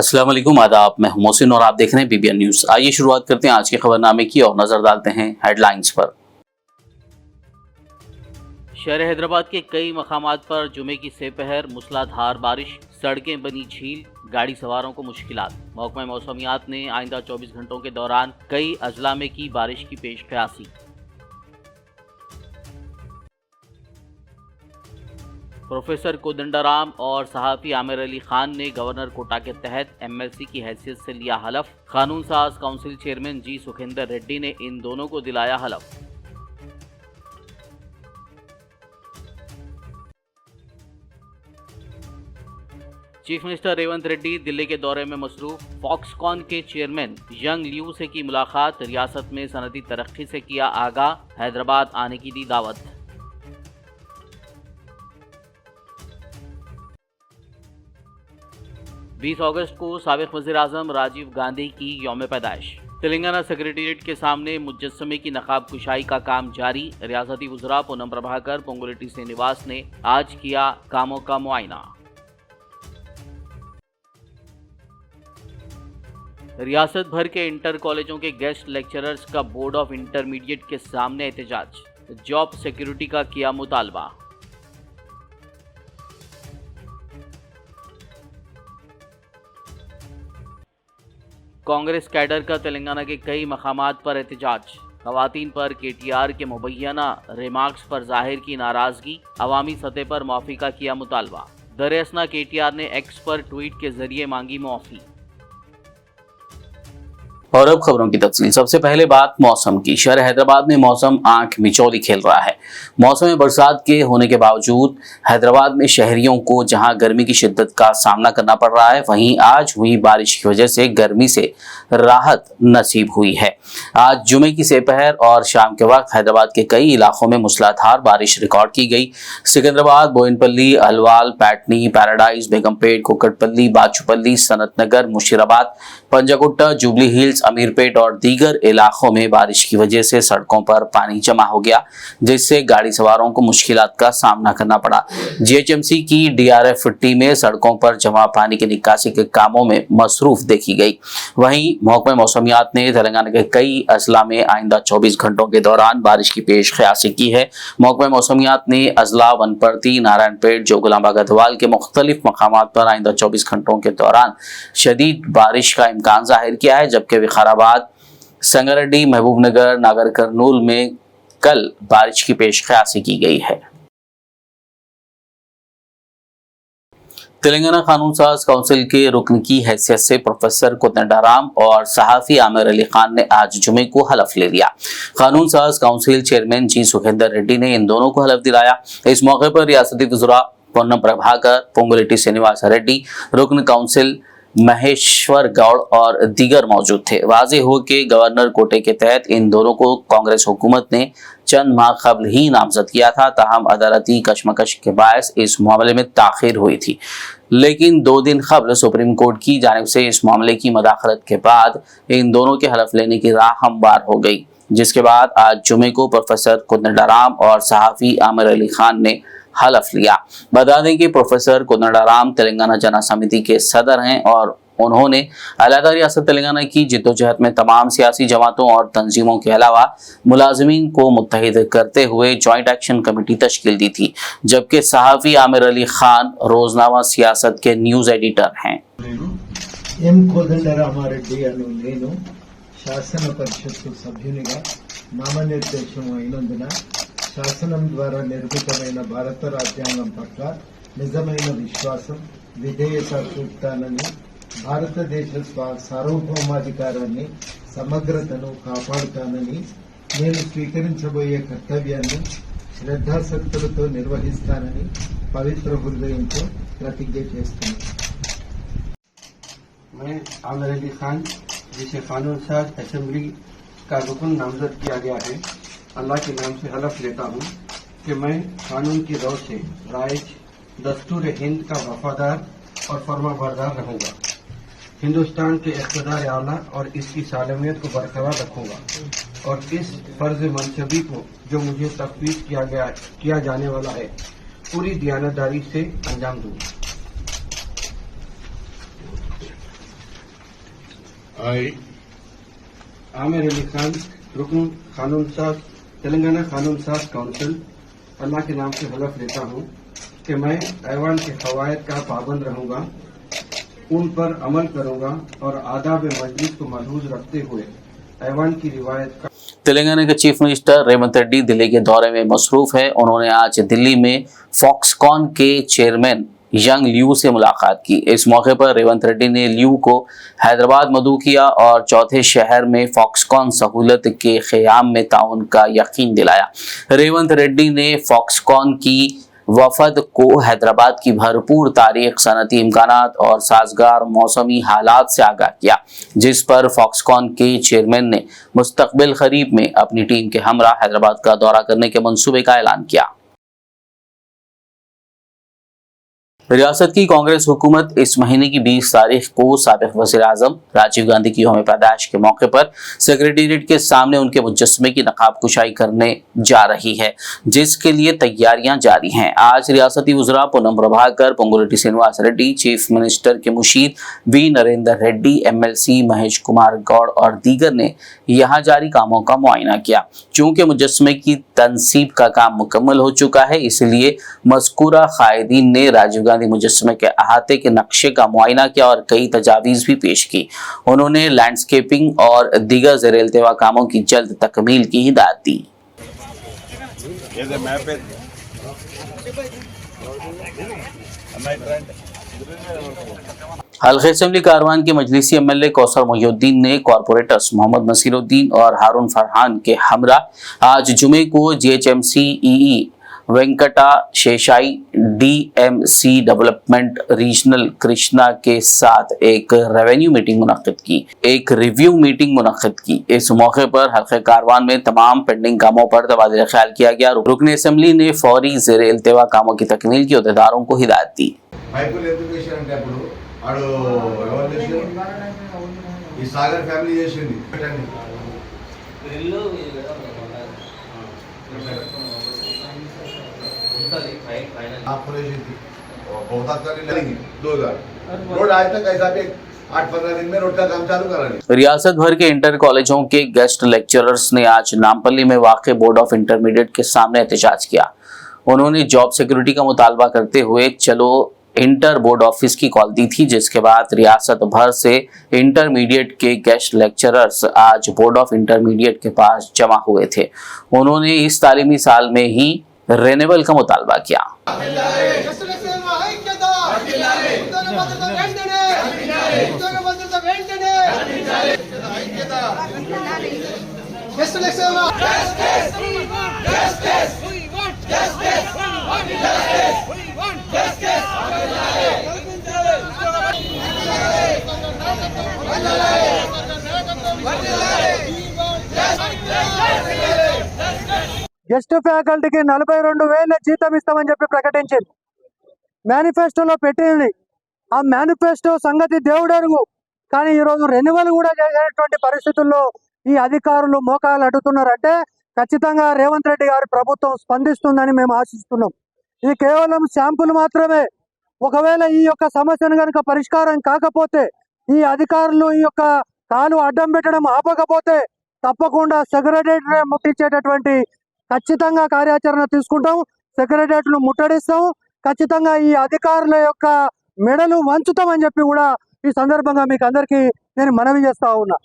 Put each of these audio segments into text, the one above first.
अस्सलाम वालेकुम, आदाब। मैं हूं मोहसिन और आप देख रहे हैं बीबीएन न्यूज। आइए शुरुआत करते हैं आज के खबरनामे की और नजर डालते हैं हेडलाइंस पर। शहर हैदराबाद के कई मकामात पर जुमे की सेपहर मूसलाधार बारिश, सड़कें बनी झील, गाड़ी सवारों को मुश्किलात। महकमा मौसमियात ने आइंदा 24 घंटों के दौरान कई अजला में की बारिश की पेश क़यासी। प्रोफेसर कोदंडाराम और सहाफ़ी आमिर अली खान ने गवर्नर कोटा के तहत एमएलसी की हैसियत से लिया हलफ। कानून साज काउंसिल चेयरमैन जी सुखेंदर रेड्डी ने इन दोनों को दिलाया हलफ। चीफ मिनिस्टर रेवंत रेड्डी दिल्ली के दौरे में मसरूफ। फॉक्सकॉन के चेयरमैन यंग लियू से की मुलाकात, रियासत में सनदी तरक्की से किया आगाह, हैदराबाद आने की दी दावत। बीस अगस्त को साबिक वज़ीर-ए-आज़म राजीव गांधी की यौम पैदाइश। तेलंगाना सेक्रेटेरिएट के सामने मुजस्समे की नकाब कुशाई का काम जारी। रियासती वज़रा पूनम प्रभाकर, पोंगुलेटी श्रीनिवास ने आज किया कामों का मुआयना। रियासत भर के इंटर कॉलेजों के गेस्ट लेक्चरर्स का बोर्ड ऑफ इंटरमीडिएट के सामने एहतजाज। जॉब सिक्योरिटी का किया मुतालबा। कांग्रेस कैडर का तेलंगाना के कई मकामात पर एहतजाज। खवातीन पर केटीआर के मुबैना रिमार्क्स पर जाहिर की नाराजगी, अवामी सतह पर माफी का किया मुतालबा। दरअसल केटीआर ने एक्स पर ट्वीट के जरिए मांगी माफी। और अब खबरों की तफसील। सबसे पहले बात मौसम की। शहर हैदराबाद में मौसम आंख मिचौली खेल रहा है। मौसम में बरसात के होने के बावजूद हैदराबाद में शहरियों को जहां गर्मी की शिद्दत का सामना करना पड़ रहा है, वहीं आज हुई बारिश की वजह से गर्मी से राहत नसीब हुई है। आज जुमे की सेपहर और शाम के वक्त हैदराबाद के कई इलाकों में मूसलाधार बारिश रिकॉर्ड की गई। Secunderabad, Bowenpally, Alwal, Patny, Paradise, Begumpet, Kukatpally, Bachupally, Sanathnagar, Musheerabad, Panjagutta, Jubilee Hills, Ameerpet और दीगर इलाकों में बारिश की वजह से सड़कों पर पानी जमा हो गया, जिससे गाड़ी सवारों को मुश्किलात का सामना करना पड़ा। जीएचएमसी की डीआरएफ टीम में सड़कों पर जमा पानी की निकासी के कामों में मसरूफ देखी गई। वहीं महकमा मौसमियात ने तेलंगाना के कई अजला में आइंदा 24 घंटों के दौरान बारिश की पेश क़यासी की है। महकमा मौसमियात ने अजला, वनपर्ती, नारायणपेट, जोगुलांबा गढ़वाल के मुख्तलिफ मकामात पर आइंदा 24 घंटों के दौरान शदीद बारिश का इम्कान जाहिर किया है, जबकि विकाराबाद, संगारेड्डी, महबूबनगर, नागर कर्नूल में कल बारिश की पेश क़यासी की गई है। तेलंगाना कानून साज काउंसिल के रुकन की हैसियत से प्रोफेसर कोदंडाराम और सहाफ़ी आमिर अली खान ने आज जुमे को हलफ ले लिया। कानून साज काउंसिल चेयरमैन जी सुखेंदर रेड्डी ने इन दोनों को हलफ दिलाया। इस मौके पर रियासती वज़रा पूनम प्रभाकर, पोंगुलेटी श्रीनिवास रेड्डी, रुकन काउंसिल महेश्वर गौड़ और दीगर मौजूद थे। वाज़ेह हो कि गवर्नर कोटे के तहत इन दोनों को कांग्रेस हुकूमत ने चंद माह कबल ही नामजद किया था, ताहम अदालती कशमकश के बायस इस मामले में ताख़ीर हुई थी। लेकिन 2 दिन कबल सुप्रीम कोर्ट की जानिब से इस मामले की मदाखलत के बाद इन दोनों के हलफ लेने की राह हमवार हो गई, जिसके बाद आज जुमे को प्रोफेसर कोदंडाराम और सहाफ़ी आमिर अली खान ने हलफ लिया। बता दें कि प्रोफेसर कोदंडाराम तेलंगाना जना समिति के सदर हैं और उन्होंने अलहदा रियासत तेलंगाना की जिद्दोजहद में तमाम सियासी जमातों और तंजीमों के अलावा मुलाजिमीन को मुत्तहिद करते हुए जॉइंट एक्शन कमेटी तश्कील दी थी, जबकि सहाफ़ी आमिर अली खान रोजनामा सियासत के न्यूज़ एडिटर हैं। శాసన పరిషత్తు సభ్యునిగా నామనిర్దేశం అయినందున శాసనం ద్వారా నిర్మితమైన భారత రాజ్యాంగం పట్ల నిజమైన విశ్వాసం, విధేయత చూపుతానని, భారతదేశ సార్వభౌమాధికారాన్ని, సమగ్రతను కాపాడుతానని, నేను స్వీకరించబోయే కర్తవ్యాన్ని శ్రద్ధాశక్తులతో నిర్వహిస్తానని పవిత్ర హృదయంతో ప్రతిజ్ఞ చేస్తున్నాను। मैं आमिर अली खान, जिसे कानून साज असेंबली का रुकन नामजद किया गया है, अल्लाह के नाम से हलफ लेता हूँ कि मैं कानून की रौ से राइज दस्तूर हिंद का वफादार और फर्माबरदार रहूँगा। हिंदुस्तान के इक़्तिदार आला और इसकी सालमियत को बरकरार रखूँगा और इस फर्ज मनसबी को जो मुझे तफवीज़ किया जाने वाला है पूरी दयानतदारी से अंजाम दूँगा। I, आमिर अली खान, रुकन कानून साज, तेलंगाना कानून साज काउंसिल, अल्लाह के नाम से हलफ लेता हूँ कि मैं ऐवान के कवायद का पाबंद रहूंगा, उन पर अमल करूंगा और आदाब मजलिस को महफूज रखते हुए ऐवान की रिवायत का। तेलंगाना के चीफ मिनिस्टर रेवंत रेड्डी दिल्ली के दौरे में मसरूफ है। उन्होंने आज दिल्ली में फॉक्सकॉन के चेयरमैन यंग लियू से मुलाकात की। इस मौके पर रेवंत रेड्डी ने लियू को हैदराबाद मदऊ किया और चौथे शहर में फॉक्सकॉन सहूलत के क़याम में ताउन का यकीन दिलाया। रेवंत रेड्डी ने फॉक्सकॉन की वफद को हैदराबाद की भरपूर तारीख, सनती इम्कानात और साजगार मौसमी हालात से आगाह किया, जिस पर फॉक्सकॉन के चेयरमैन ने मुस्तकबिल खरीफ में अपनी टीम के हमरा हैदराबाद का दौरा करने के मंसूबे का ऐलान किया। रियासत की कांग्रेस हुकूमत इस महीने की 20 तारीख को साबिक वज़ीर आज़म राजीव गांधी की यौम पैदाइश के मौके पर सेक्रेटेरिएट के सामने उनके मुजस्समे की नकाब कुशाई करने जा रही है, जिसके लिए तैयारियां जारी हैं। आज रियासती वज़रा पूनम प्रभाकर, पोंगुलेटी श्रीनिवास रेड्डी, चीफ मिनिस्टर के मुशीर वी नरेंद्र रेड्डी, MLC महेश कुमार गौड़ और दीगर ने यहाँ जारी कामों का मुआयना किया। चूँकि मुजस्समे की तनसीब का काम मुकम्मल हो चुका है, इसलिए मज़कूरा कायदीन ने राजीव गांधी मुजस्समे के अहाते के नक्शे का मुआयना किया और कई तजावीज़ भी पेश की। उन्होंने लैंडस्केपिंग और दीगर ज़ेर-ए-इल्तिवा कामों की जल्द तकमील की हिदायत दी। हल्के असेंबली कारवान के मजलिसी MLA कौसर मोहिउद्दीन ने कॉरपोरेटर्स मोहम्मद नसीरुद्दीन और हारून फरहान के हमरा आज जुमे को GHMC EE Venkata Seshai DMC development regional Krishna के साथ एक रिव्यू मीटिंग मुनक्किद की। इस मौके पर हल्के कारवान में तमाम पेंडिंग कामों पर तबादला ख्याल किया गया। रुकन असेंबली ने फौरी ज़ेर-ए-इल्तिवा कामों की तकमील की अहदेदारों को हिदायत दी। सागर फैमिली रोड आज तक ऐसा भी 8-15 दिन में रोड का काम चालू करा नहीं। रियासत भर के इंटर कॉलेजों के गेस्ट लेक्चरर्स ने आज नामपल्ली में वाक़े बोर्ड ऑफ इंटरमीडिएट के सामने एहतजाज किया। उन्होंने जॉब सिक्योरिटी का मुतालबा करते हुए चलो इंटर बोर्ड ऑफिस की कॉल दी थी, जिसके बाद रियासत भर से इंटरमीडिएट के गेस्ट लेक्चरर्स आज बोर्ड ऑफ इंटरमीडिएट के पास जमा हुए थे। उन्होंने इस तालीमी साल में ही रेन्यूअल का मुतालबा किया। గెస్ట్ ఫ్యాకల్టీకి 42,000 జీతం ఇస్తామని చెప్పి ప్రకటించింది. మేనిఫెస్టోలో పెట్టింది. ఆ మేనిఫెస్టో సంగతి దేవుడు అరుగు. కానీ ఈరోజు రెన్యువల్ కూడా చేసేటువంటి పరిస్థితుల్లో ఈ అధికారులు మోకాలు అడ్డుతున్నారంటే ఖచ్చితంగా రేవంత్ రెడ్డి గారి ప్రభుత్వం స్పందిస్తుందని మేము ఆశిస్తున్నాం. ఇది కేవలం శాంపుల్ మాత్రమే. ఒకవేళ ఈ యొక్క సమస్యను కనుక పరిష్కారం కాకపోతే, ఈ అధికారులు ఈ యొక్క కాలు అడ్డం పెట్టడం ఆపకపోతే తప్పకుండా సెక్రటేరియట్ ముట్టించేటటువంటి ఖచ్చితంగా కార్యాచరణ తీసుకుంటాం. సెక్రటేరియట్ ను ముట్టడిస్తాం. ఖచ్చితంగా ఈ అధికారుల యొక్క మెడలు వంచుతామని చెప్పి కూడా ఈ సందర్భంగా మీకు అందరికీ నేను మనవి చేస్తా ఉన్నా.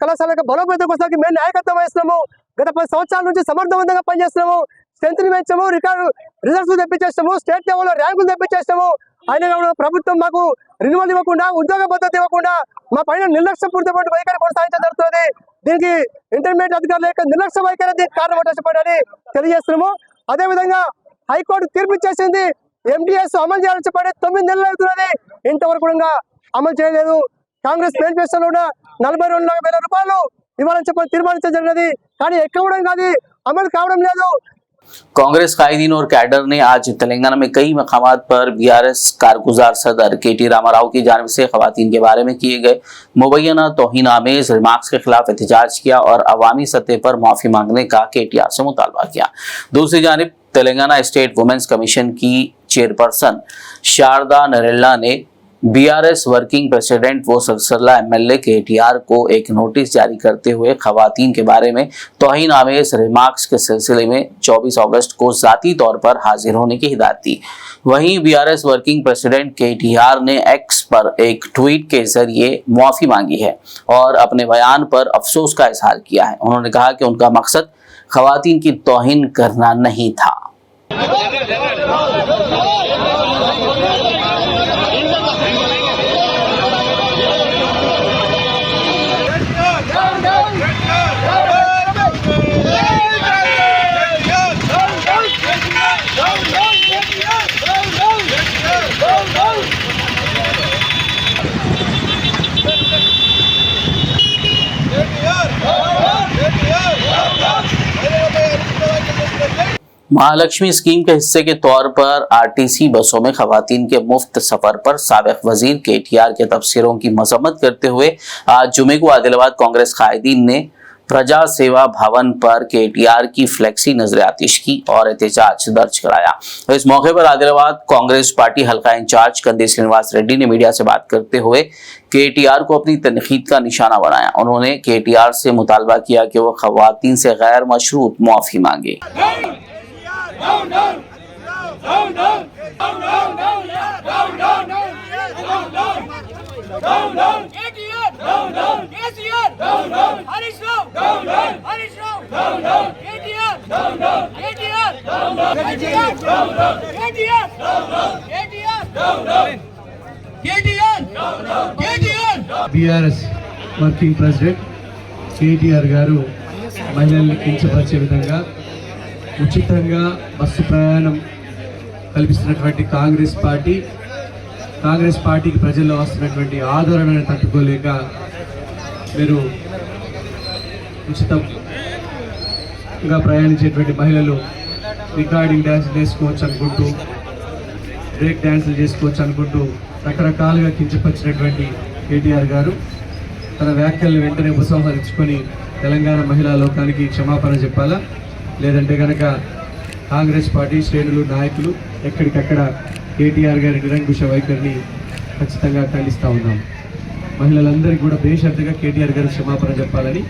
కళాశాల బలోపేతం కోసం మేము నాయకత్వం వహిస్తున్నాము. గత 10 సంవత్సరాల నుంచి సమర్థవంతంగా పనిచేస్తున్నాము. స్ట్రెంత్ ని పెంచాము, రిజల్ట్స్ తెప్పించేస్తాము, స్టేట్ లెవెల్లో ర్యాంకులు తెప్పించేస్తాము. అయినా ప్రభుత్వం మాకు రెన్యువల్ ఇవ్వకుండా, ఉద్యోగ భద్రత ఇవ్వకుండా మా పైన నిర్లక్ష్యపూరితమైన వైఖరి కొనసాగించడం జరుగుతుంది. దీనికి ఇంటర్మీడియట్ అధికారుల యొక్క నిర్లక్ష్య వైఖరి దీనికి కారణమని తెలియజేస్తున్నాము. అదేవిధంగా హైకోర్టు తీర్పు ఇచ్చేసింది. MDS అమలు చేయాలని చెప్పి 9 నెలలు అవుతున్నది, ఇంతవరకు కూడా అమలు చేయలేదు. కాంగ్రెస్ మేనిఫెస్టోలో ఉన్న 42,000 రూపాయలు ఇవ్వాలని చెప్పి తీర్మానించడం జరిగినది. కానీ ఎక్కడ కాదు, అమలు కావడం లేదు. कांग्रेस कायदीन और कैडर ने आज तेलंगाना में कई मकामात पर BRS कारगुजार सदर KT रामाराव की जानिब से खवातीन के बारे में किए गए मुबैना तौहीन आमेज रिमार्क्स के खिलाफ एहतजाज किया और अवामी सतह पर माफी मांगने का KTR से मुतालबा किया। दूसरी जानिब तेलंगाना स्टेट वुमेन्स कमीशन की चेयरपर्सन शारदा नरेला ने बीआरएस वर्किंग प्रेसिडेंट व सरसल्ला एमएलए केटीआर को एक नोटिस जारी करते हुए खवातीन के बारे में तौहीन आमेज रिमार्क्स के सिलसिले में 24 अगस्त को जाती तौर पर हाजिर होने की हिदायत दी। वहीं बीआरएस वर्किंग प्रेसिडेंट केटीआर ने एक्स पर एक ट्वीट के जरिए मुआफी मांगी है और अपने बयान पर अफसोस का इजहार किया है। उन्होंने कहा कि उनका मकसद खवातीन की तौहीन करना नहीं था। महालक्ष्मी स्कीम के हिस्से के तौर पर आरटीसी बसों में खवातीन के मुफ्त सफर पर साबिक वजीर केटीआर के तबसरों की मजम्मत करते हुए आज जुमे को आदिलाबाद कांग्रेस कायदीन ने प्रजा सेवा भवन पर केटीआर की फ्लेक्सी नजर आतिश की और एहतजाज दर्ज कराया। इस मौके पर आदिलाबाद कांग्रेस पार्टी हल्का इंचार्ज कंदी श्रीनिवास रेड्डी ने मीडिया से बात करते हुए केटीआर को अपनी तनकीद का निशाना बनाया। उन्होंने केटीआर से मुतालबा किया कि वो खवातीन से गैर मशरूत मुआफी मांगे। बीआरएस वर्किंग प्रेसिडेंट केटीआर గారు మహిళల్ని కించపరిచే విధంగా ఉచితంగా బస్సు ప్రయాణం కల్పిస్తున్నటువంటి కాంగ్రెస్ పార్టీకి ప్రజల్లో వస్తున్నటువంటి ఆదరణను తట్టుకోలేక మీరు ఉచితంగా ప్రయాణించేటువంటి మహిళలు రికార్డింగ్ డ్యాన్స్ చేసుకోవచ్చు అనుకుంటూ బ్రేక్ డ్యాన్సులు చేసుకోవచ్చు అనుకుంటూ రకరకాలుగా కించపరిచినటువంటి కేటీఆర్ గారు తన వ్యాఖ్యలను వెంటనే ఉపసంహరించుకొని తెలంగాణ మహిళా లోకానికి క్షమాపణ చెప్పాలా, లేదంటే కనుక కాంగ్రెస్ పార్టీ శ్రేణులు నాయకులు ఎక్కడికక్కడ కేటీఆర్ గారి నిరంకుశ వైఖరిని ఖచ్చితంగా ఖండిస్తూ ఉన్నాం। మహిళలందరికీ కూడా బేషరతుగా కేటీఆర్ గారు క్షమాపణ చెప్పాలని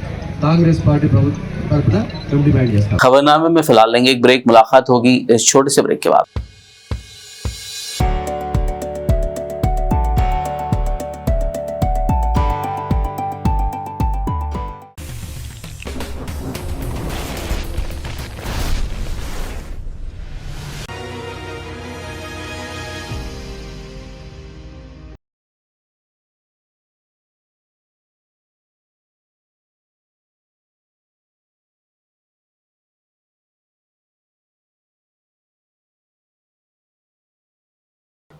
कांग्रेस पार्टी तरफुన हम डिमांड చేస్తాం। खबरनामे में फिलहाल लेंगे एक ब्रेक। मुलाकात होगी इस छोटे से ब्रेक के बाद।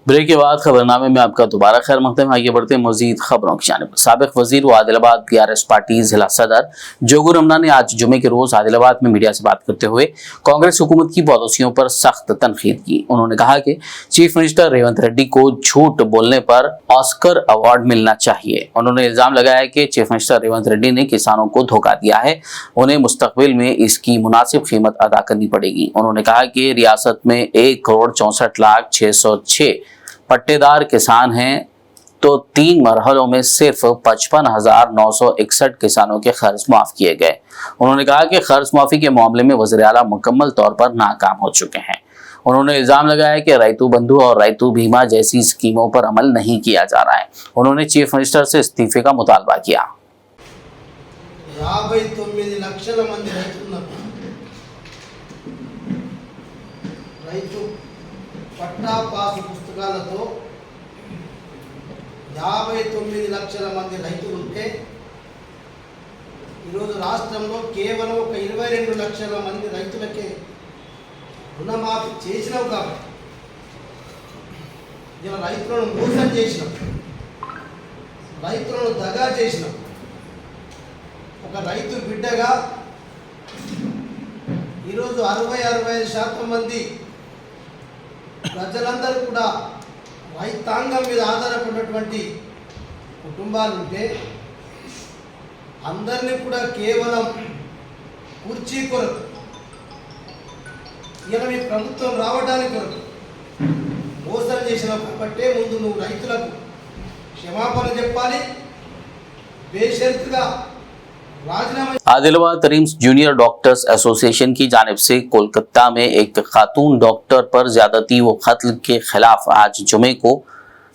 ब्रेक के बाद खबरनामे में आपका दोबारा खैर मकदम। आगे बढ़ते हैं मजीद खबरों की जानिब। साबिक वजीर व आदिलाबाद बीआरएस पार्टी जिला सदर जोगू रमना ने आज जुमे के रोज आदिलाबाद में मीडिया से बात करते हुए कांग्रेस हुकूमत की पॉलिसियों पर सख्त तनकीद की। उन्होंने कहा कि चीफ मिनिस्टर रेवंत रेड्डी को झूठ बोलने पर ऑस्कर अवार्ड मिलना चाहिए। उन्होंने इल्जाम लगाया कि चीफ मिनिस्टर रेवंत रेड्डी ने किसानों को धोखा दिया है, उन्हें मुस्तकबिल में इसकी मुनासिब कीमत अदा करनी पड़ेगी। उन्होंने कहा कि रियासत में 1,64,606 पट्टेदार किसान हैं तो 3 मरहलों में सिर्फ 55,961 किसानों के खर्च माफ किए गए। उन्होंने कहा कि खर्च माफी के मामले में वज़ीर आला मुकम्मल तौर पर नाकाम हो चुके हैं। उन्होंने इल्जाम लगाया कि रैतू बंधु और रैतू बीमा जैसी स्कीमों पर अमल नहीं किया जा रहा है। उन्होंने चीफ मिनिस्टर से इस्तीफे का मुतालबा किया। 59 లక్షల మంది రైతులకు రైతు పట్టా పాసు పుస్తకాలతో 59 లక్షల మంది రైతులు ఉంటే ఈరోజు రాష్ట్రంలో కేవలం ఒక 22 లక్షల మంది రైతులకే రుణమాఫీ చేసినావు కాబట్టి ఇలా రైతులను మోసం చేసినాం, రైతులను దగా చేసినాం। ఒక రైతు బిడ్డగా ఈరోజు 60-65% మంది ప్రజలందరూ కూడా రైతాంగం మీద ఆధారపడినటువంటి కుటుంబాలు ఉంటే అందరినీ కూడా కేవలం కుర్చీ కొరకు ఇలా మీ ప్రభుత్వం రావడానికి కొరకు మోసం చేసిన కాబట్టే ముందు నువ్వు రైతులకు క్షమాపణ చెప్పాలి, బేషరతుగా राजीनामा। Adilabad RIMS junior doctors association की जानिब से कोलकाता में एक खातून डॉक्टर पर ज्यादती व कत्ल के खिलाफ आज जुमे को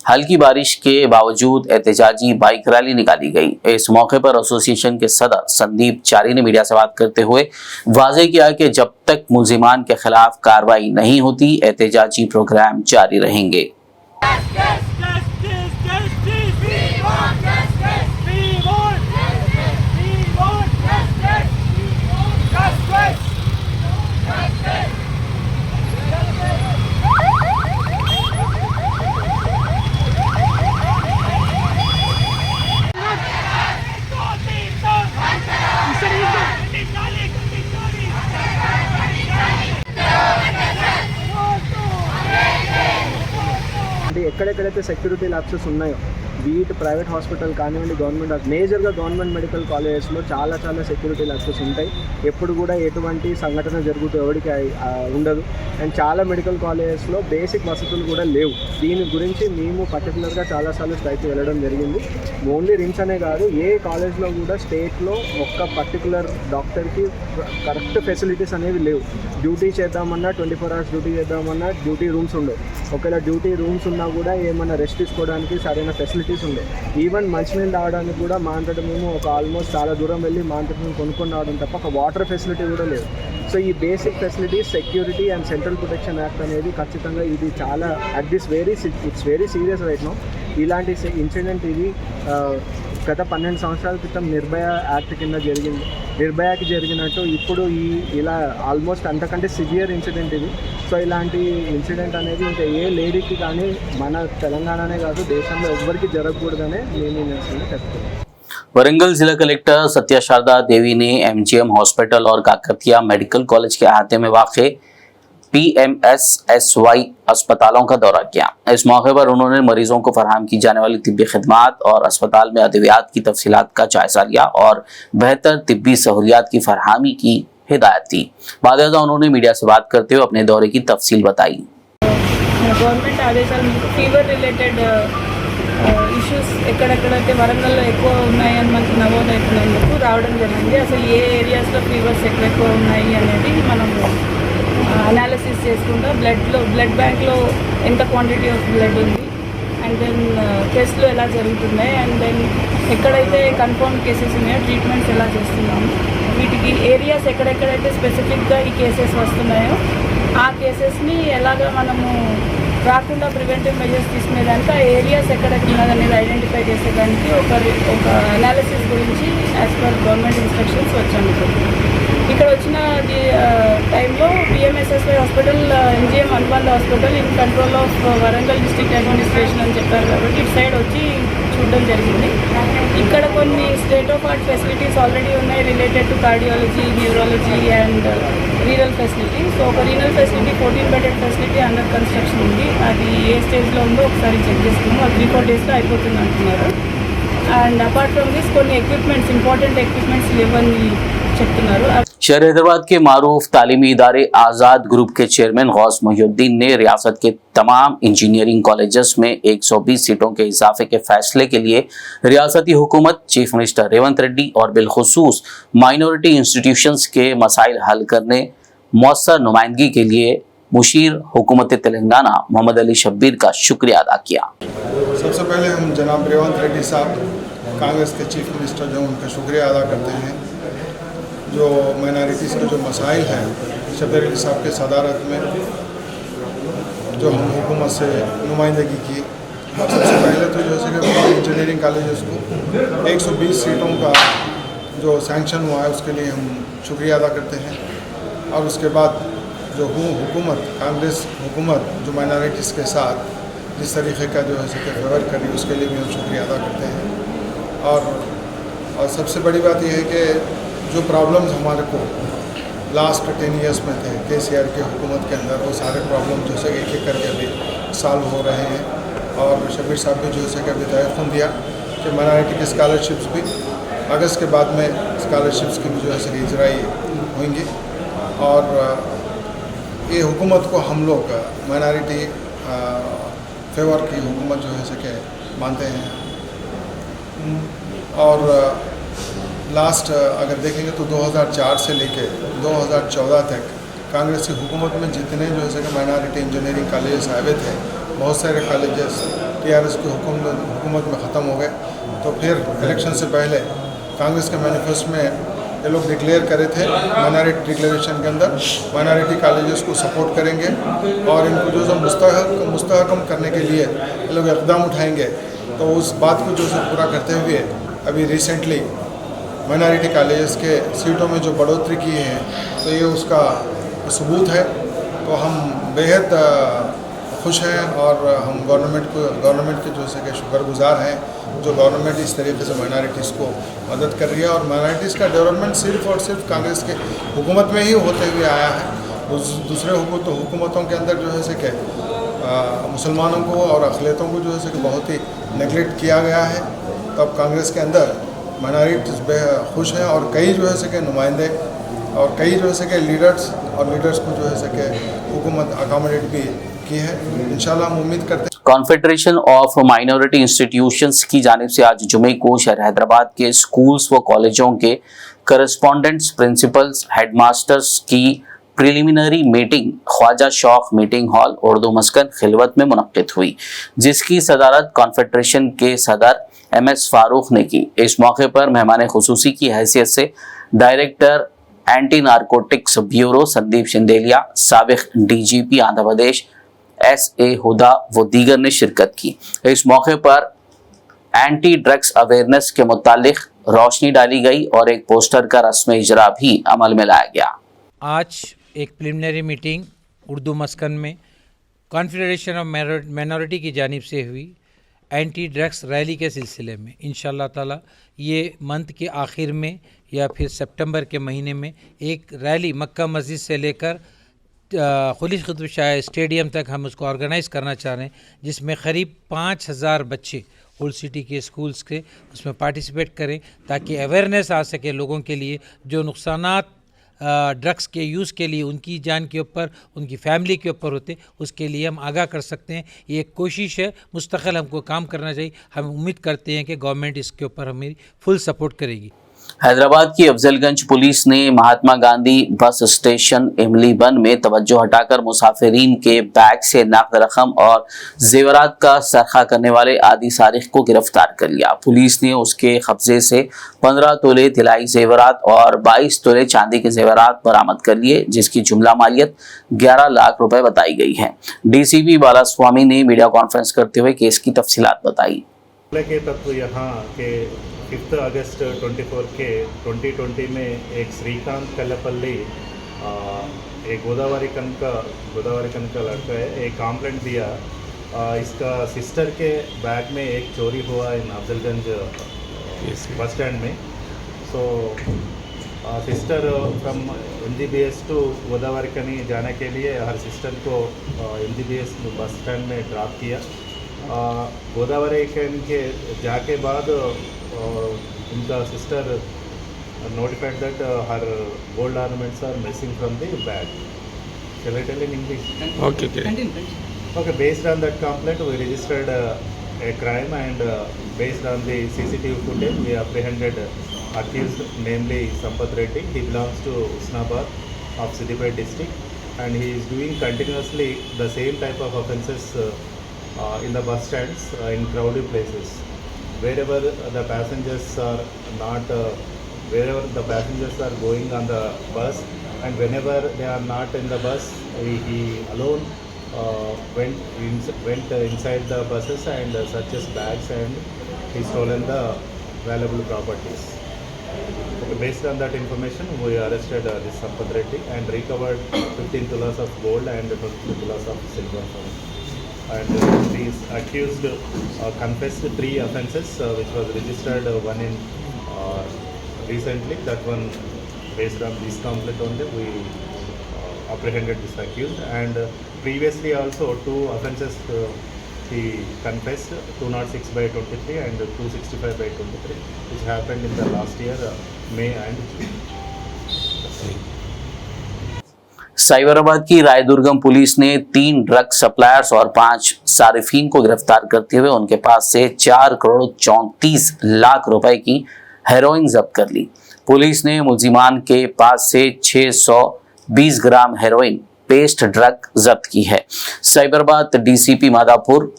हल्की बारिश के बावजूद एहतजाजी बाइक रैली निकाली गई। इस मौके पर एसोसिएशन के सदर संदीप चारी ने मीडिया से बात करते हुए वाज़ेह किया कि जब तक मुलजिमान के खिलाफ कार्रवाई नहीं होती एहतजाजी प्रोग्राम जारी रहेंगे। ఎక్కడెక్కడైతే సెక్యూరిటీ ల్యాబ్సెస్ ఉన్నాయో వీటి ప్రైవేట్ హాస్పిటల్ కానివ్వండి గవర్నమెంట్ మేజర్గా గవర్నమెంట్ మెడికల్ కాలేజెస్లో చాలా సెక్యూరిటీ ల్యాబ్సెస్ ఉంటాయి. ఎప్పుడు కూడా ఎటువంటి సంఘటన జరుగుతూ ఎవరికి ఉండదు. అండ్ చాలా మెడికల్ కాలేజెస్లో బేసిక్ వసతులు కూడా లేవు. దీని గురించి మేము పర్టికులర్గా చాలాసార్లు స్ట్రైక్ వెళ్ళడం జరిగింది. ఓన్లీ రిమ్స్ అనే కాదు, ఏ కాలేజ్లో కూడా స్టేట్లో ఒక్క పర్టికులర్ డాక్టర్కి కరెక్ట్ ఫెసిలిటీస్ అనేవి లేవు. డ్యూటీ చేద్దామన్నా 24 hours డ్యూటీ చేద్దామన్నా డ్యూటీ రూమ్స్ ఉండవు. ఒకవేళ డ్యూటీ రూమ్స్ ఉన్నా కూడా ఏమన్నా రెస్ట్ తీసుకోవడానికి సరైన ఫెసిలిటీస్ ఉండే. ఈవెన్ మంచినీళ్ళు తాగడానికి కూడా మా అంతటా మేము ఒక ఆల్మోస్ట్ చాలా దూరం వెళ్ళి మా అంతటా మేము కొనుక్కొని రావడం తప్ప ఒక వాటర్ ఫెసిలిటీ కూడా లేదు. సో ఈ basic facilities, security and central protection act అనేది ఖచ్చితంగా ఇది చాలా it's very serious right no. ఇలాంటి ఇన్సిడెంట్ ఇది గత 12 సంవత్సరాల క్రితం నిర్భయ యాక్ట్ కింద జరిగింది. నిర్భయాకి జరిగినట్టు ఇప్పుడు ఇలా ఆల్మోస్ట్ అంతకంటే సివియర్ ఇన్సిడెంట్ ఇది. సో ఇలాంటి ఇన్సిడెంట్ అనేది ఇంకా ఏ లేడీకి కానీ మన తెలంగాణనే కాదు దేశంలో ఎవ్వరికి జరగకూడదనే నేను చెప్తున్నాను. वरंगल जिला कलेक्टर सत्या शारदा देवी ने एमजीएम हॉस्पिटल और काकतिया मेडिकल कॉलेज के अहाते में वाक़े PMSSY अस्पतालों का दौरा किया। इस मौके पर उन्होंने मरीजों को फराहम की जाने वाली तिब्बी खिदमात और अस्पताल में अद्वियात की तफसीलात का जायजा लिया और बेहतर तिब्बी सहूलियात की फरहमी की हिदायत दी। बाद उन्होंने मीडिया से बात करते हुए अपने दौरे की तफसील बताई। गवर्नमेंट आदेशाల మేరకు ఫీవర్ రిలేటెడ్ ఇష్యూస్ ఎక్కడెక్కడైతే వరంగల్లో ఎక్కువ ఉన్నాయని మనకు నమోదవుతున్నందుకు రావడం జరిగింది. అసలు ఏ ఏరియాస్లో ఫీవర్స్ ఎక్కువ ఉన్నాయి అనేది మనం అనాలిసిస్ చేసుకుంటా బ్లడ్ బ్యాంక్లో ఎంత క్వాంటిటీ ఆఫ్ బ్లడ్ ఉంది, అండ్ దెన్ టెస్ట్లు ఎలా జరుగుతున్నాయి, అండ్ దెన్ ఎక్కడైతే కన్ఫర్మ్ కేసెస్ ఉన్నాయో ట్రీట్మెంట్స్ ఎలా చేస్తున్నాము, వీటికి ఏరియాస్ ఎక్కడెక్కడైతే స్పెసిఫిక్గా ఈ కేసెస్ వస్తున్నాయో ఆ కేసెస్ని ఎలాగ మనము రాకుండా ప్రివెంటివ్ మెజర్స్ తీసుకునేదానికి ఆ ఏరియాస్ ఎక్కడెక్కడ ఉన్నదనేది ఐడెంటిఫై చేసేదానికి ఒక అనాలిసిస్ గురించి యాజ్ పర్ గవర్నమెంట్ ఇన్స్ట్రక్షన్స్ వచ్చాము. ఇక్కడ వచ్చిన టైంలో PMSSY హాస్పిటల్ MGM అనుబంధ hospital in control of Warangal district administration అని చెప్పారు కాబట్టి ఇటు సైడ్ వచ్చి చూడడం జరిగింది. ఇక్కడ కొన్ని state of art facilities already ఉన్నాయి related to cardiology, neurology and renal facility. So ఒక renal facility 14 bedded facility under construction ఉంది. అది ఏ స్టేజ్లో ఉందో ఒకసారి చెక్ చేసుకున్నాము. అది 3-4 daysలో అయిపోతుంది అంటున్నారు. అండ్ అపార్ట్ ఫ్రమ్ దిస్ కొన్ని ఎక్విప్మెంట్స్, ఇంపార్టెంట్ ఎక్విప్మెంట్స్ లేవని చెప్తున్నారు. शहर हैदराबाद के मारूफ तालीमी इदारे आज़ाद ग्रुप के चेयरमैन गौस मोहिउद्दीन ने रियासत के तमाम इंजीनियरिंग कॉलेजेस में 120 सीटों के इजाफे के फैसले के लिए रियासती हुकूमत, चीफ मिनिस्टर रेवंत रेड्डी और बिलखुसूस माइनॉरिटी इंस्टीट्यूशंस के मसाइल हल करने मौसर नुमाइंदगी के लिए मुशीर हुकूमत तेलंगाना मोहम्मद अली शब्बीर का शुक्रिया अदा किया। सबसे पहले हम जनाब रेवंत रेड्डी साहब कांग्रेस के चीफ मिनिस्टर जो उनका शुक्रिया अदा करते हैं। जो माइनॉरिटीज़ के जो मसाइल हैं शब्बीर अली साहब के सदारत में जो हम हुकूमत से नुमाइंदगी की, सबसे पहले तो जैसे कि इंजीनियरिंग कॉलेजेस को 120 सीटों का जो सैंक्शन हुआ है उसके लिए हम शुक्रिया अदा करते हैं। और उसके बाद जो हुकूमत, कांग्रेस हुकूमत जो माइनॉरिटीज़ के साथ जिस तरीके का जो है कि फेवर करी उसके लिए भी हम शुक्रिया अदा करते हैं। और सबसे बड़ी बात यह है कि जो प्रॉब्लम्स हमारे को लास्ट 10 years में थे KCR के हुकूमत के अंदर, वो सारे प्रॉब्लम जो है एक एक करके अभी सॉल्व हो रहे हैं। और शब्बीर साहब भी जो है कि अभी तयक़ुन दिया कि माइनॉरिटी की स्कॉलरशिप्स भी अगस्त के बाद में स्कॉलरशिप्स की भी जो है कि इजराई होंगी। और ये हुकूमत को हम लोग माइनॉरिटी फेवर की हुकूमत जो है कि मानते हैं। और लास्ट अगर देखेंगे तो 2004 से लेके 2014 तक कांग्रेस की हुकूमत में जितने जो है कि माइनॉरिटी इंजीनियरिंग कॉलेजेस आए हुए थे, बहुत सारे कॉलेजेस टीआरएस की हुकूमत में ख़त्म हो गए। तो फिर इलेक्शन से पहले कांग्रेस के मैनिफेस्टो में ये लोग डिक्लेयर करे थे, माइनॉरिटी डिक्लेरेशन के अंदर माइनॉरिटी कॉलेजेस को सपोर्ट करेंगे और इनको जो मुस्तहकम करने के लिए ये लोग इक़दाम उठाएंगे। तो उस बात को जो पूरा करते हुए अभी रिसेंटली माइनॉरिटी कॉलेजेस के सीटों में जो बढ़ोतरी की है, तो ये उसका सबूत है। तो हम बेहद खुश हैं और हम गवर्नमेंट के जो है कि शुक्रगुजार हैं, जो गवर्नमेंट इस तरीके से माइनॉरिटीज़ को मदद कर रही है। और माइनॉरिटीज़ का डेवलपमेंट सिर्फ और सिर्फ कांग्रेस के हुकूमत में ही होते हुए आया है। दूसरे हुकूमतों के अंदर जो है कि मुसलमानों को और अक़लियतों को जो है कि बहुत ही नेगलेक्ट किया गया है। तो अब कांग्रेस के अंदर माइनॉरिटीज़ खुश हैं और कई जो है कि नुमाइंदे और कई जो है कि लीडर्स को जो है कि हुकूमत अकोमोडेट भी की है। इंशाल्लाह हम उम्मीद करते हैं। कॉन्फेडरेशन ऑफ माइनॉरिटी इंस्टीट्यूशंस की जानिब से आज जुमे को शहर हैदराबाद के स्कूल्स व कॉलेजों के करस्पॉन्डेंट्स, प्रिंसिपल्स, हेडमास्टर्स की preliminary meeting Khwaja Shauq meeting hall Urdu Maskan Khilwat में मुनक्किद हुई, जिसकी सदारत कॉन्फेडरेशन के सदर MS फारूक ने की। इस मौके पर मेहमान खुसूसी की हैसियत से director anti narcotics bureau Sandeep Shandilya, साबिक DGP आंध्र प्रदेश SA हुदा व दीगर ने शिरकत की। इस मौके पर एंटी ड्रग्स अवेयरनेस के मुतालिक रोशनी डाली गई और एक पोस्टर का रस्म इजरा भी अमल में लाया गया। आज एक प्रिलिमिनरी मीटिंग उर्दू मस्कन में कॉन्फेडरेशन ऑफ माइनॉरिटी की जानिब से हुई एंटी ड्रग्स रैली के सिलसिले में। इंशाअल्लाह ताला ये मंथ के आखिर में या फिर सितंबर के महीने में एक रैली मक्का मस्जिद से लेकर खुली खुतब शाह स्टेडियम तक हम उसको ऑर्गेनाइज़ करना चाह रहे हैं, जिसमें क़रीब 5000 बच्चे ओल्ड सिटी के स्कूल्स के उसमें पार्टिसिपेट करें, ताकि अवेयरनेस आ सके लोगों के लिए जो नुकसानात ड्रग्स के यूज़ के लिए उनकी जान के ऊपर, उनकी फैमिली के ऊपर होते, उसके लिए हम आगाह कर सकते हैं। ये एक कोशिश है, मुस्तकिल हमको काम करना चाहिए। हम उम्मीद करते हैं कि गवर्नमेंट इसके ऊपर हमें फुल सपोर्ट करेगी। हैदराबाद की अफजलगंज पुलिस ने महात्मा गांधी बस स्टेशन इमली बन में तवज्जो हटाकर मुसाफिरीन के बैग से नकद रकम और जेवरात का सरखा करने वाले आदि सारिक को गिरफ्तार कर लिया। पुलिस ने उसके कब्जे से 15 तोले तिलाई जेवरात और 22 तोले चांदी के जेवरात बरामद कर लिए, जिसकी जुमला मालियत 11 लाख रुपए बताई गई है। DCP बालास्वामी ने मीडिया कॉन्फ्रेंस करते हुए केस की तफसीलात बताई। के तत्व यहाँ के 5 अगस्त 24 के 2020 में एक श्रीकांत कल्लपल्ली एक गोदावरी कनका लड़का है, एक कंप्लेंट दिया। इसका सिस्टर के बैग में एक चोरी हुआ इन अफजलगंज बस स्टैंड में। So sister from MGBS to Godavari कनी जाने के लिए हर सिस्टर को MGBS बस स्टैंड में ड्रॉप किया। गोदावरी के जाके बाद उनका sister notified that her gold ornaments are missing from the bag. Shall I tell in English? Okay. Based on that complaint, we registered a crime, and based on the CCTV footage, we apprehended accused, namely Sampath Reddy. He belongs to Usnabad of Siddipet district, and he is doing continuously the same type of offences in the bus stands in crowded places. Wherever the passengers are going on the bus, and whenever they are not in the bus, he alone went inside the buses and searches bags, and he stolen the valuable properties. Okay, based on that information, we arrested this Sampath Reddy and recovered 15 tulas of gold and 22 tulas of silver from him. And these accused confessed 3 offences, which was registered one in recently. That one, based on this complaint only, we apprehended this accused. And previously also 2 offences he confessed, 206/23 and 265/23, which happened in the last year, May and June. Cyberabad की Raidurgam police ने 3 drug suppliers और 5 सारिफीन को गिरफ्तार करते हुए उनके पास से 4 करोड़ 34 लाख रुपए की हेरोइन जब्त कर ली। पुलिस ने मुलजिमान के पास से 620 ग्राम हेरोइन पेस्ट ड्रग जब्त की है। साइबराबाद डीसीपी मादापुर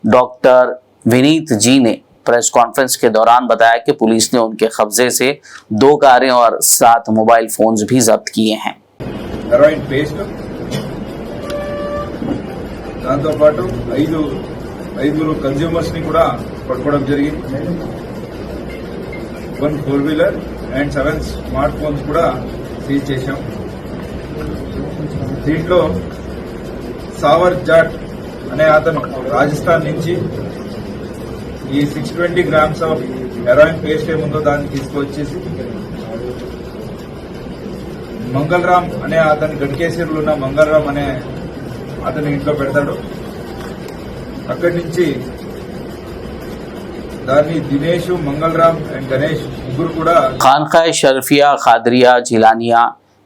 डॉक्टर विनीत जी ने प्रेस कॉन्फ्रेंस के दौरान बताया कि पुलिस ने उनके कब्जे से 2 कारें और 7 मोबाइल फोन्स भी जब्त किए हैं। हेरोइन पेस्ट దాంతో పాటు ఐదుగురు కన్స్యూమర్స్ ని కూడా పట్టుకోవడం జరిగింది. 1 4-వీలర్ అండ్ 7 స్మార్ట్ ఫోన్స్ కూడా సీజ్ చేశాం. దీంట్లో సావర్ జాట్ అనే అతను రాజస్థాన్ నుంచి ఈ 620 గ్రామ్స్ ఆఫ్ హెరాయిన్ పేస్ట్ ఏముందో దాన్ని తీసుకొచ్చేసి మంగళరామ్ అనే అతని గడికేశ్వరులు ఉన్న మంగళరామ్ అనే అతని ఇంట్లో పెడతాడు. అక్కడి నుంచి దాన్ని దినేష్, మంగళరామ్ అండ్ గణేష్ ముగ్గురు కూడా खानका शरफिया खादरिया जिलानिया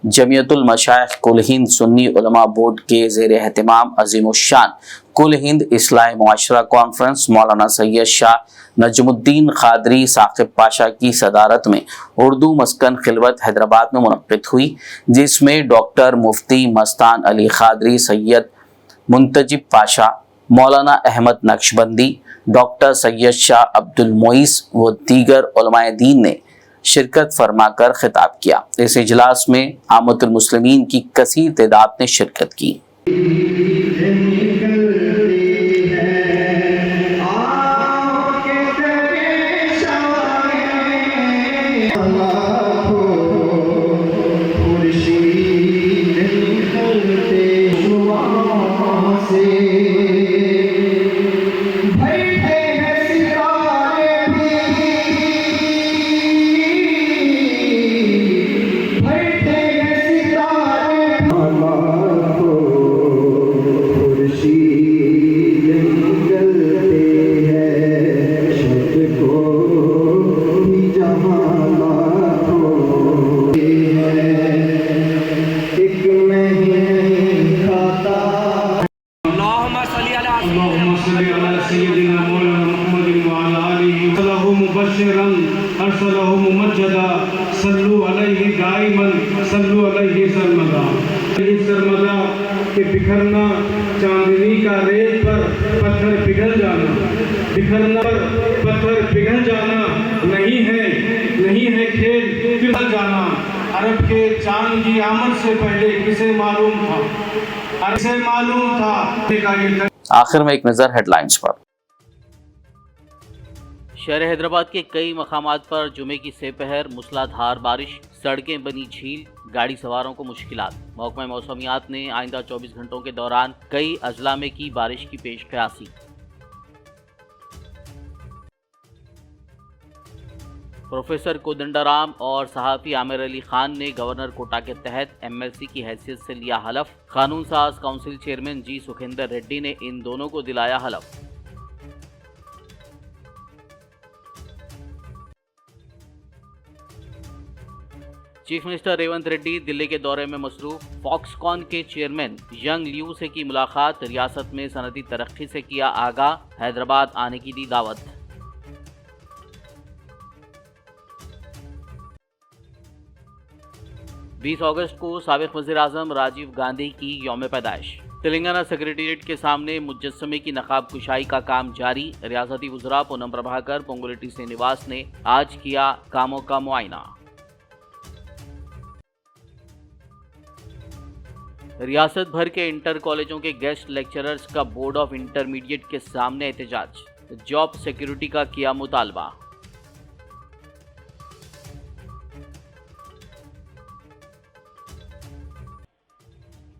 जमियतुल मशाइख कुल हिंद सुन्नी उलमा बोर्ड के ज़ेर एहतमाम अजीमुशान कुल हिंद इस्लाह मुआशरा कॉन्फ्रेंस मौलाना सैयद शाह नजमुद्दीन खादरी साकिब पाशा की सदारत में उर्दू मस्कन खिलवत हैदराबाद में मुनक्किद हुई, जिसमें डॉक्टर मुफ्ती मस्तान अली खादरी, सैयद मुंतजिब पाशा, मौलाना अहमद नक्शबंदी, डॉक्टर सैयद शाह अब्दुल मोइस व दीगर उलमाए दीन ने शिरकत फरमाकर खिताब किया। इस इजलास में आमतुल मुस्लिमीन की कसीर तादाद ने शिरकत की। बिखरना चांदनी का रेत पर पत्थर पिघल जाना, बिखरना पर पत्थर पिघल जाना नहीं है खेल पिघल जाना। अरब के चांद की आमद से पहले किसे मालूम था। आखिर में एक नजर हेडलाइंस पर। शहर हैदराबाद के कई मकामात पर जुमे की सेपहर मूसलाधार बारिश, सड़कें बनी झील, गाड़ी सवारों को मुश्किलात। महकमा मौसमियात ने आइंदा 24 घंटों के दौरान कई अजला में की बारिश की पेश कयासी। प्रोफेसर कोदंडाराम और सहाफ़ी आमिर अली खान ने गवर्नर कोटा के तहत एमएलसी की हैसियत से लिया हलफ। कानून साज काउंसिल चेयरमैन जी सुखेंदर रेड्डी ने इन दोनों को दिलाया हलफ। चीफ मिनिस्टर रेवंत रेड्डी दिल्ली के दौरे में मसरूफ। फॉक्सकॉन के चेयरमैन यंग लियू से की मुलाकात, रियासत में सनती तरक्की से किया आगाह, हैदराबाद आने की दी दावत। बीस अगस्त को साबिक वज़ीर-ए-आज़म राजीव गांधी की यौम पैदाइश। तेलंगाना सेक्रेटेरिएट के सामने मुजस्समे की नकाब कुशाई का काम जारी। रियासती वज़रा पूनम प्रभाकर, पोंगुलेटी श्रीनिवास ने आज किया कामों का मुआयना। रियासत भर के इंटर कॉलेजों के गेस्ट लेक्चरर्स का बोर्ड ऑफ इंटरमीडिएट के सामने एहतजाज। जॉब सिक्योरिटी का किया मुतालबा।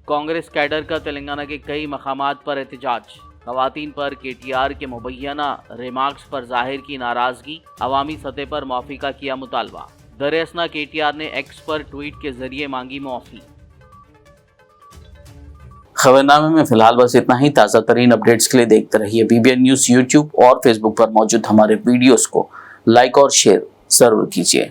कांग्रेस कैडर का तेलंगाना के कई मकामात पर एहतजाज। खवातीन पर केटीआर के मुबैना रिमार्क्स पर जाहिर की नाराजगी, अवामी सतह पर माफी का किया मुतालबा। दरअसल केटीआर ने एक्स पर ट्वीट के जरिए मांगी माफी। खबरनामे में फिलहाल बस इतना ही। ताज़ा तरीन अपडेट्स के लिए देखते रहिए BBN न्यूज़ यूट्यूब और फेसबुक पर मौजूद हमारे वीडियोस को लाइक और शेयर जरूर कीजिए।